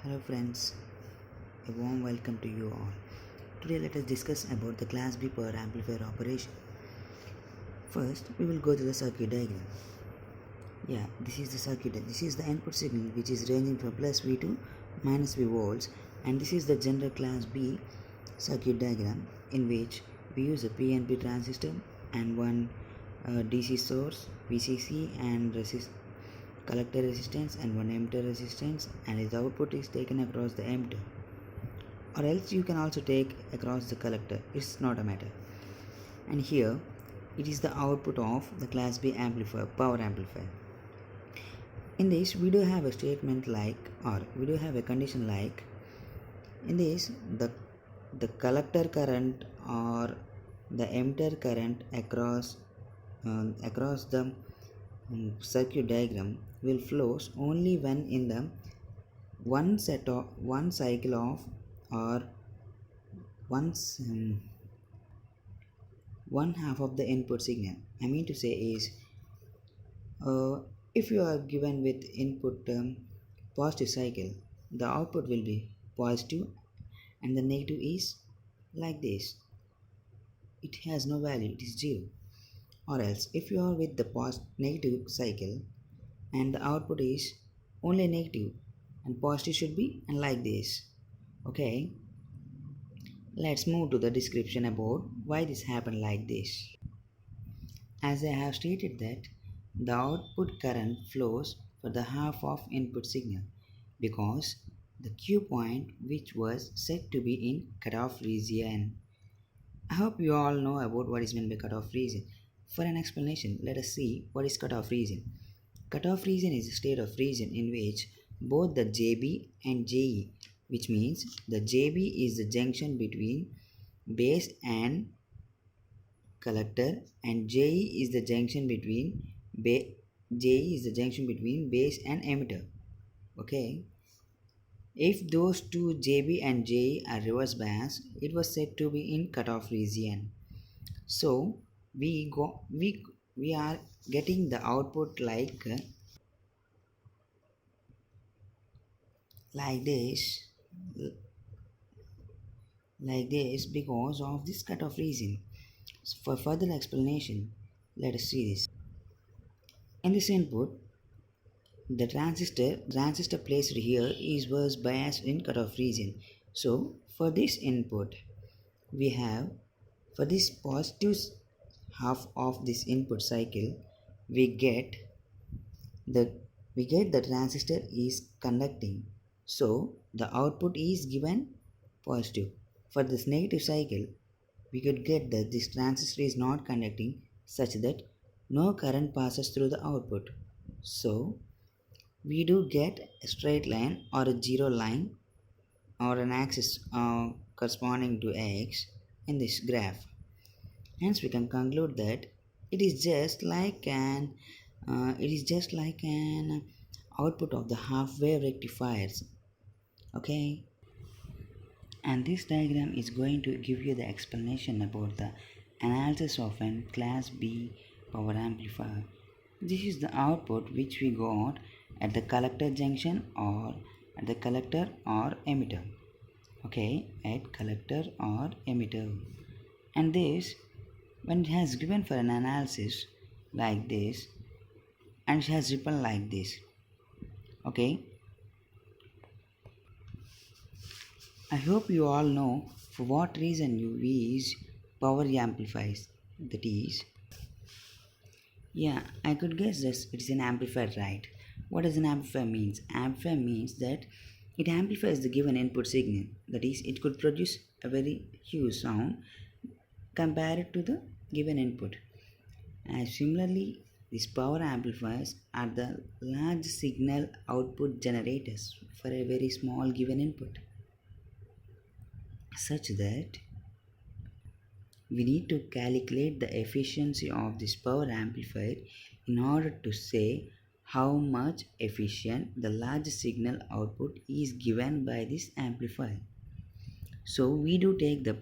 Hello friends, a warm welcome to you all. Today let us discuss about the Class B power amplifier operation. First, we will go to the circuit diagram. This is the circuit. This is the input signal which is ranging from plus V to minus V volts, and this is the general Class B circuit diagram in which we use a PNP transistor and one DC source VCC and collector resistance and one emitter resistance, and its output is taken across the emitter, or else you can also take across the collector. It's not a matter. And here it is the output of the Class B amplifier, power amplifier. In this we do have a statement like, or we do have a condition like, in this the collector current or the emitter current across the circuit diagram will flows only when in the one cycle of, or once one half of the input signal. I mean to say is, if you are given with input positive cycle, the output will be positive, and the negative is like this. It has no value, it is 0. Or else if you are with the negative cycle and the output is only negative, and positive should be like this. Okay, let's move to the description about why this happened like this. As I have stated that the output current flows for the half of input signal because the Q point which was set to be in cutoff region. I hope you all know about what is meant by cutoff region. For an explanation, let us see what is cutoff region. Cutoff region is a state of region in which both the JB and JE, which means the JB is the junction between base and collector, and JE is the junction between base and emitter. Okay, if those two JB and JE are reverse bias, it was said to be in cutoff region. So we are getting the output like this, because of this cutoff region. For further explanation, let us see this. In this input, the transistor placed here was biased in cutoff region. So for this input, we have, for this positive half of this input cycle, we get the transistor is conducting, so the output is given positive. For this negative cycle, we could get that this transistor is not conducting, such that no current passes through the output. So we do get a straight line or a zero line or an axis corresponding to x in this graph. Hence we can conclude that it is just like an output of the half wave rectifiers. Okay, and this diagram is going to give you the explanation about the analysis of an Class B power amplifier. This is the output which we got at the collector junction, or at the collector or emitter. Okay, at collector or emitter. And this, when it has given for an analysis like this, and it has written like this. Okay, I hope you all know for what reason you use power amplifiers. That is, I could guess this. It is an amplifier, right? What does an amplifier means? Amplifier means that it amplifies the given input signal. That is, it could produce a very huge sound compared to the given input. And similarly, these power amplifiers are the large signal output generators for a very small given input, such that we need to calculate the efficiency of this power amplifier in order to say how much efficient the large signal output is given by this amplifier. So we do take the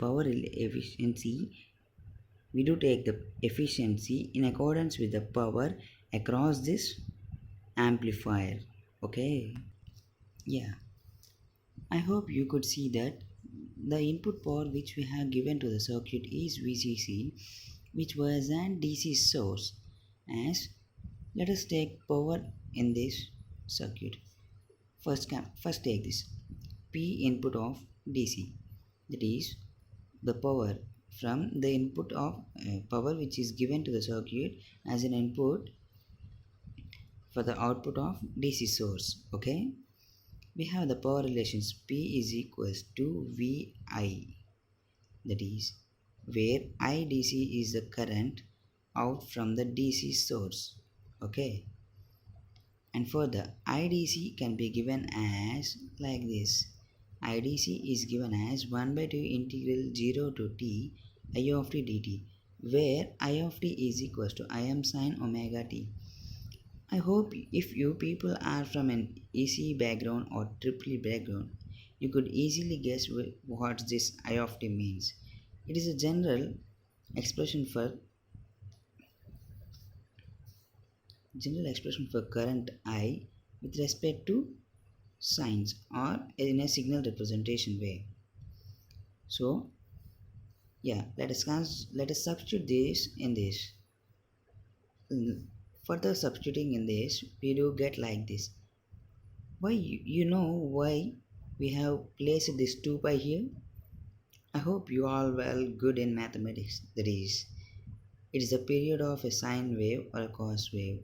efficiency in accordance with the power across this amplifier. Okay, I hope you could see that the input power which we have given to the circuit is VCC, which was an DC source. As let us take power in this circuit. First take this P input of DC, that is the power from the input of power which is given to the circuit as an input for the output of DC source. Okay, we have the power relations P is equals to VI, that is where IDC is the current out from the DC source. Okay, and further IDC can be given as like this. IDC is given as 1 by 2 integral 0 to t I of t dt, where I of t is equals to Im sin omega t. I hope if you people are from an ECE background or triple E background, you could easily guess what this I of t means. It is a expression for general expression for current I with respect to signs or in a signal representation way. So yeah, let us substitute this in this. Further substituting in this, we do get like this. Why you know why we have placed this 2 pi here? I hope you all well good in mathematics. That is, it is a period of a sine wave or a cos wave.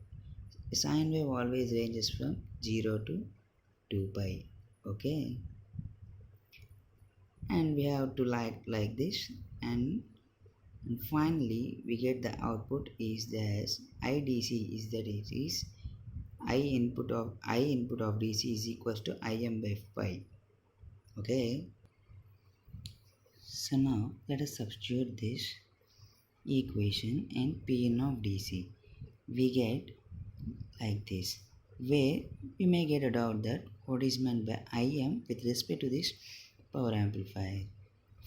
A sine wave always ranges from 0 to 2 pi. Okay, and we have to like this, and finally we get the output is this IDC is that it is I input of DC is equals to Im by pi. Okay, so now let us substitute this equation in Pn of DC. We get like this, where you may get a doubt that what is meant by Im with respect to this power amplifier.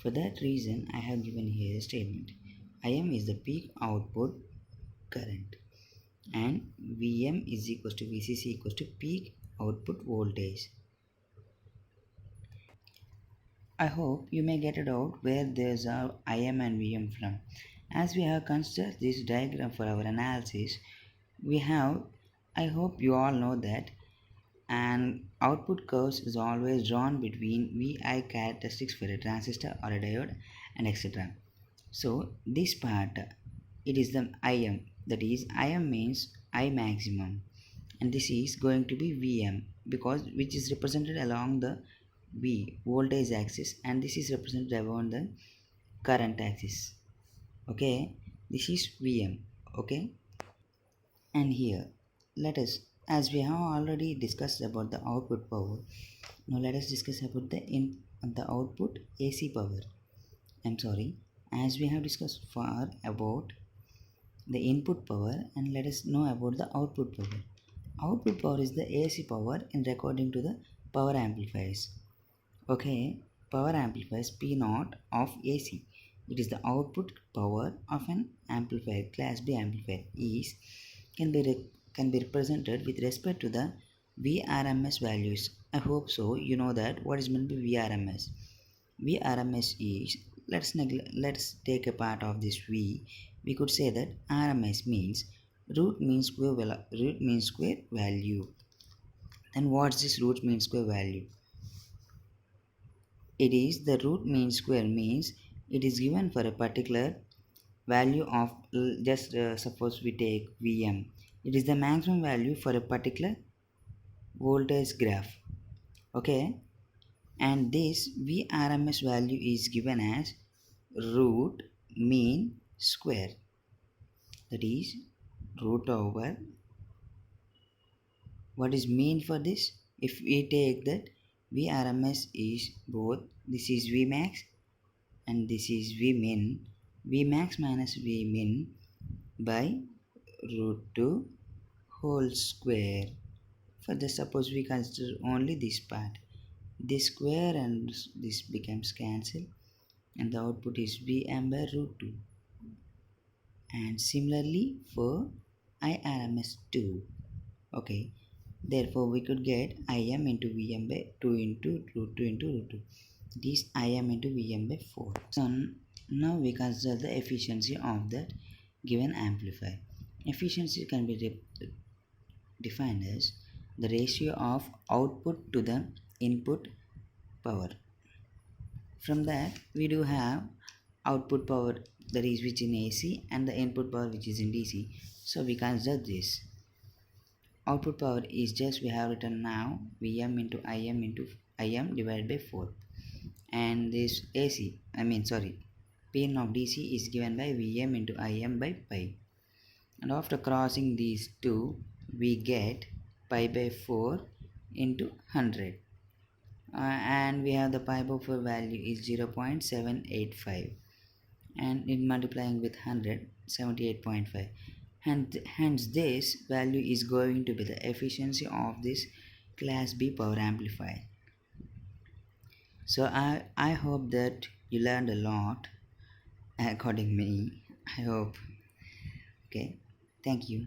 For that reason, I have given here a statement. Im is the peak output current and Vm is equals to Vcc equals to peak output voltage. I hope you may get it out where there's our Im and Vm from. As we have considered this diagram for our analysis, we have, I hope you all know that an output curve is always drawn between Vi characteristics for a transistor or a diode and etc. So this part, it is the Im, that is Im means I maximum, and this is going to be Vm because which is represented along the V voltage axis, and this is represented around the current axis. Okay, this is Vm. Okay, and here let us, as we have already discussed about the output power, now let us discuss about the output AC power. I'm sorry, as we have discussed far about the input power, and let us know about the output power. Output power is the AC power in according to the power amplifiers. Okay, power amplifiers P naught of AC. It is the output power of an amplifier. Class B amplifier is can be represented with respect to the VRMS values. I hope so. You know that what is meant by VRMS. VRMS is, let's take a part of this V. We could say that RMS means root mean square value. Then what's this root mean square value? It is the root mean square means it is given for a particular value of just suppose we take Vm. It is the maximum value for a particular voltage graph. Okay, and this VRMS value is given as root mean square, that is root over what is mean for this. If we take that VRMS is both, this is Vmax and this is Vmin, Vmax minus Vmin by root 2 whole square. For the suppose we consider only this part, this square and this becomes cancelled, and the output is Vm by root 2. And similarly for IRMS2. Okay, Therefore, we could get Im into Vm by 2 into root 2. It is Im into Vm by 4. So now we consider the efficiency of that given amplifier. Efficiency can be defined as the ratio of output to the input power. From that, we do have output power, that is which in AC, and the input power which is in DC. So we consider this. Output power is just we have written now Vm into Im divided by 4, and this AC, Pin of DC is given by Vm into Im by pi, and after crossing these two we get pi by 4 into 100, and we have the pi by 4 value is 0.785, and in multiplying with 100, 78.5, and hence this value is going to be the efficiency of this class B power amplifier. So I hope that you learned a lot according to me. I hope. Okay, thank you.